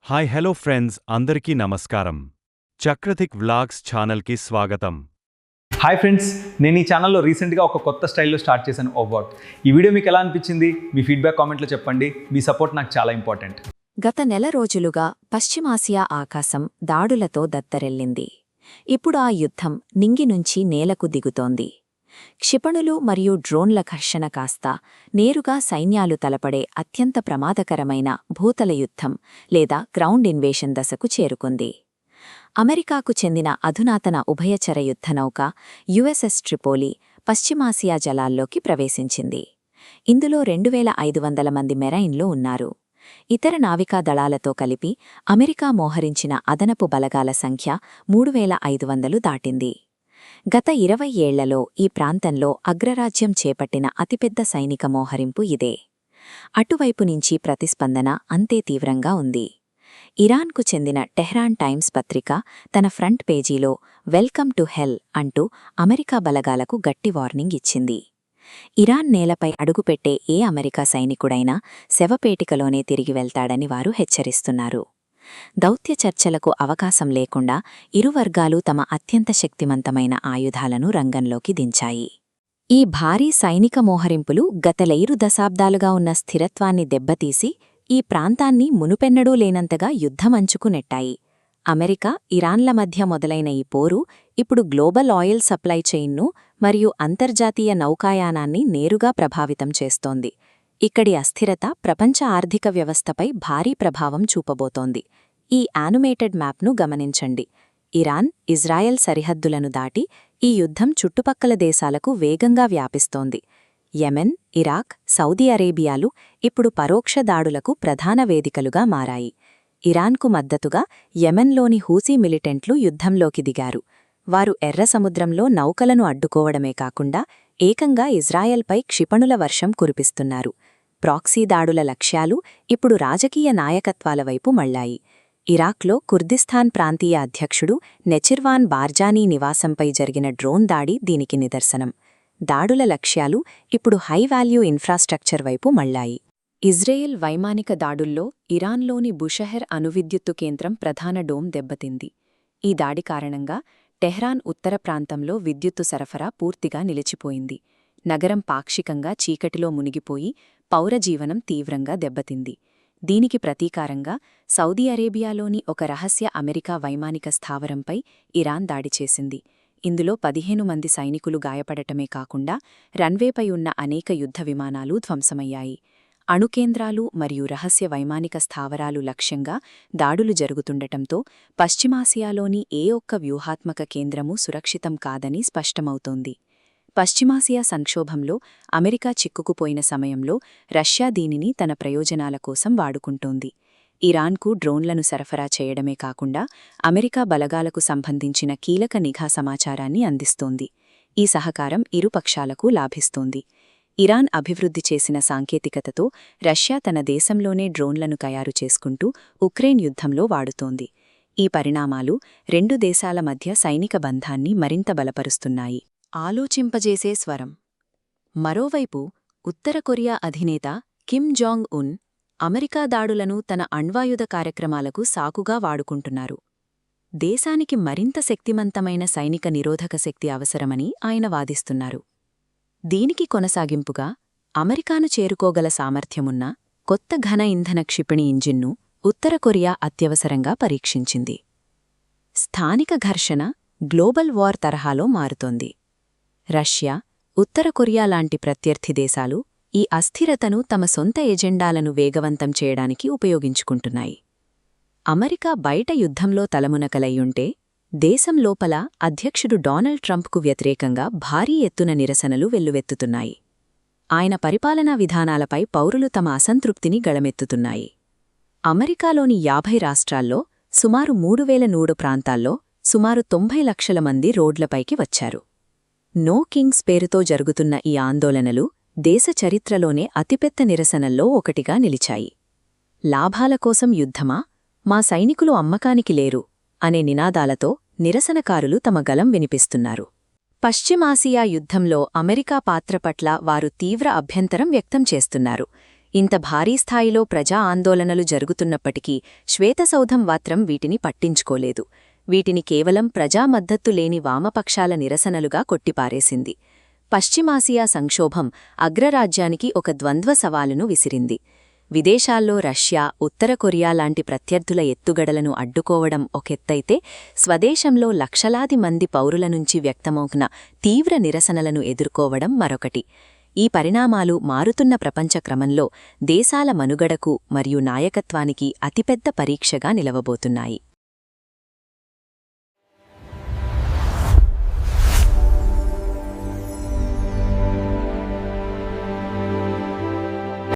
Hi hello friends అందరికీ నమస్కారం. చక్రతిక్ vlogs ఛానల్కి స్వాగతం. హాయ్ ఫ్రెండ్స్, నేను ఈ ఛానల్లో రీసెంట్గా ఒక కొత్త స్టైల్లో స్టార్ట్ చేశాను ఓవర్ట్. ఈ వీడియో మీకు ఎలా అనిపించింది? మీ ఫీడ్బ్యాక్ కామెంట్లో చెప్పండి. మీ సపోర్ట్ నాకు చాలా ఇంపార్టెంట్. గత నెల రోజులుగా పశ్చిమాసియా ఆకాశం దాడులతో దత్తరెల్లింది. ఇప్పుడు ఆ యుద్ధం నింగి నుంచి నేలకు దిగుతోంది. క్షిపణులు మరియు డ్రోన్ల ఘర్షణ కాస్త నేరుగా సైన్యాలు తలపడే అత్యంత ప్రమాదకరమైన భూతల యుద్ధం లేదా గ్రౌండ్ ఇన్వేషన్ దశకు చేరుకుంది. అమెరికాకు చెందిన అధునాతన ఉభయచర యుద్ధనౌక యుఎస్ఎస్ ట్రిపోలి పశ్చిమాసియా జలాల్లోకి ప్రవేశించింది. ఇందులో 2500 మంది మెరైన్లు ఉన్నారు. ఇతర నావికా దళాలతో కలిపి అమెరికా మోహరించిన అదనపు బలగాల సంఖ్య 3500 దాటింది. గత 20 ఏళ్లలో ఈ ప్రాంతంలో అగ్రరాజ్యం చేపట్టిన అతిపెద్ద సైనిక మోహరింపు ఇదే. అటువైపు నుంచి ప్రతిస్పందన అంతే తీవ్రంగా ఉంది. ఇరాన్కు చెందిన టెహ్రాన్ టైమ్స్ పత్రిక తన ఫ్రంట్ పేజీలో వెల్కమ్ టు హెల్ అంటూ అమెరికా బలగాలకు గట్టి వార్నింగ్ ఇచ్చింది. ఇరాన్ నేలపై అడుగుపెట్టే ఏ అమెరికా సైనికుడైనా శవపేటికలోనే తిరిగి వెళ్తాడని వారు హెచ్చరిస్తున్నారు. దౌత్య చర్చలకు అవకాశం లేకుండా ఇరు వర్గాలు తమ అత్యంత శక్తిమంతమైన ఆయుధాలను రంగంలోకి దించాయి. ఈ భారీ సైనిక మోహరింపులు గత 2 దశాబ్దాలుగా ఉన్న స్థిరత్వాన్ని దెబ్బతీసి ఈ ప్రాంతాన్ని మునుపెన్నడూ లేనంతగా యుద్ధమంచుకు నెట్టాయి. అమెరికా, ఇరాన్ల మధ్య మొదలైన ఈ పోరు ఇప్పుడు గ్లోబల్ ఆయిల్ సప్లై చైన్ను మరియు అంతర్జాతీయ నౌకాయానాన్ని నేరుగా ప్రభావితం చేస్తోంది. ఇక్కడి అస్థిరత ప్రపంచ ఆర్థిక వ్యవస్థపై భారీ ప్రభావం చూపబోతోంది. ఈ యానిమేటెడ్ మ్యాప్ను గమనించండి. ఇరాన్, ఇజ్రాయెల్ సరిహద్దులను దాటి ఈ యుద్ధం చుట్టుపక్కల దేశాలకు వేగంగా వ్యాపిస్తోంది. యెమెన్, ఇరాక్, సౌదీ అరేబియాలు ఇప్పుడు పరోక్ష దాడులకు ప్రధాన వేదికలుగా మారాయి. ఇరాన్కు మద్దతుగా యెమెన్లోని హూసీ మిలిటెంట్లు యుద్ధంలోకి దిగారు. వారు ఎర్ర సముద్రంలో నౌకలను అడ్డుకోవడమే కాకుండా ఏకంగా ఇజ్రాయెల్పై క్షిపణుల వర్షం కురిపిస్తున్నారు. ప్రాక్సీ దాడుల లక్ష్యాలు ఇప్పుడు రాజకీయ నాయకత్వాల వైపు మళ్లాయి. ఇరాక్లో కుర్దిస్తాన్ ప్రాంతీయ అధ్యక్షుడు నెచిర్వాన్ బార్జానీ నివాసంపై జరిగిన డ్రోన్ దాడి దీనికి నిదర్శనం. దాడుల లక్ష్యాలు ఇప్పుడు హై వాల్యూ ఇన్ఫ్రాస్ట్రక్చర్ వైపు మళ్లాయి. ఇజ్రాయెల్ వైమానిక దాడుల్లో ఇరాన్లోని బుషహెర్ అణువిద్యుత్తు కేంద్రం ప్రధాన డోమ్ దెబ్బతింది. ఈ దాడి కారణంగా టెహ్రాన్ ఉత్తర ప్రాంతంలో విద్యుత్తు సరఫరా పూర్తిగా నిలిచిపోయింది. నగరం పాక్షికంగా చీకటిలో మునిగిపోయి పౌరజీవనం తీవ్రంగా దెబ్బతింది. దీనికి ప్రతీకారంగా సౌదీ అరేబియాలోని ఒక రహస్య అమెరికా వైమానిక స్థావరంపై ఇరాన్ దాడి చేసింది. ఇందులో 15 మంది సైనికులు గాయపడటమే కాకుండా రన్వేపై ఉన్న అనేక యుద్ధ విమానాలు ధ్వంసమయ్యాయి. అణుకేంద్రాలు మరియు రహస్య వైమానిక స్థావరాలు లక్ష్యంగా దాడులు జరుగుతుండటంతో పశ్చిమాసియాలోని ఏ ఒక్క వ్యూహాత్మక కేంద్రమూ సురక్షితం కాదని స్పష్టమవుతోంది. పశ్చిమాసియా సంక్షోభంలో అమెరికా చిక్కుకుపోయిన సమయంలో రష్యా దీనిని తన ప్రయోజనాల కోసం వాడుకుంటోంది. ఇరాన్కు డ్రోన్లను సరఫరా చేయడమే కాకుండా అమెరికా బలగాలకు సంబంధించిన కీలక నిఘా సమాచారాన్ని అందిస్తోంది. ఈ సహకారం ఇరు పక్షాలకు లాభిస్తోంది. ఇరాన్ అభివృద్ధి చేసిన సాంకేతికతతో రష్యా తన దేశంలోనే డ్రోన్లను తయారు చేసుకుంటూ ఉక్రెయిన్ యుద్ధంలో వాడుతోంది. ఈ పరిణామాలు రెండు దేశాల మధ్య సైనిక బంధాన్ని మరింత బలపరుస్తున్నాయి. ఆలోచింపజేసే స్వరం. మరోవైపు ఉత్తర కొరియా అధినేత కిమ్ జాంగ్ ఉన్ అమెరికా దాడులను తన అణ్వాయుధ కార్యక్రమాలకు సాకుగా వాడుకుంటున్నారు. దేశానికి మరింత శక్తిమంతమైన సైనిక నిరోధక శక్తి అవసరమని ఆయన వాదిస్తున్నారు. దీనికి కొనసాగింపుగా అమెరికాను చేరుకోగల సామర్థ్యమున్న కొత్త ఘన ఇంధన క్షిపణి ఇంజిన్ను ఉత్తర కొరియా అత్యవసరంగా పరీక్షించింది. స్థానిక ఘర్షణ గ్లోబల్ వార్ తరహాలో మారుతోంది. రష్యా, ఉత్తర కొరియా లాంటి ప్రత్యర్థి దేశాలు ఈ అస్థిరతను తమ సొంత ఎజెండాలను వేగవంతం చేయడానికి ఉపయోగించుకుంటున్నాయి. అమెరికా బయట యుద్ధంలో తలమునకలయ్యుంటే దేశం లోపల అధ్యక్షుడు డొనాల్డ్ ట్రంప్కు వ్యతిరేకంగా భారీ ఎత్తున నిరసనలు వెల్లువెత్తుతున్నాయి. ఆయన పరిపాలనా విధానాలపై పౌరులు తమ అసంతృప్తిని గళమెత్తుతున్నాయి. అమెరికాలోని 50 రాష్ట్రాల్లో సుమారు 3100 ప్రాంతాల్లో సుమారు 90 లక్షల మంది రోడ్లపైకి వచ్చారు. నో కింగ్స్ పేరుతో జరుగుతున్న ఈ ఆందోళనలు దేశ చరిత్రలోనే అతిపెద్ద నిరసనల్లో ఒకటిగా నిలిచాయి. లాభాల కోసం యుద్ధమా, మా సైనికులు అమ్మకానికి లేరు అనే నినాదాలతో నిరసనకారులు తమ గలం వినిపిస్తున్నారు. పశ్చిమాసియా యుద్ధంలో అమెరికా పాత్ర పట్ల వారు తీవ్ర అభ్యంతరం వ్యక్తం చేస్తున్నారు. ఇంత భారీ స్థాయిలో ప్రజా ఆందోళనలు జరుగుతున్నప్పటికీ శ్వేతసౌధం మాత్రం వీటిని పట్టించుకోలేదు. వీటిని కేవలం ప్రజా మద్దతు లేని వామపక్షాల నిరసనలుగా కొట్టిపారేసింది. పశ్చిమాసియా సంక్షోభం అగ్రరాజ్యానికి ఒక ద్వంద్వ సవాలును విసిరింది. విదేశాల్లో రష్యా, ఉత్తర కొరియా లాంటి ప్రత్యర్థుల ఎత్తుగడలను అడ్డుకోవడం ఒకెత్తైతే, స్వదేశంలో లక్షలాది మంది పౌరుల నుంచి వ్యక్తమవుతున్న తీవ్ర నిరసనలను ఎదుర్కోవడం మరొకటి. ఈ పరిణామాలు మారుతున్న ప్రపంచ క్రమంలో దేశాల మనుగడకు మరియు నాయకత్వానికి అతిపెద్ద పరీక్షగా నిలవబోతున్నాయి.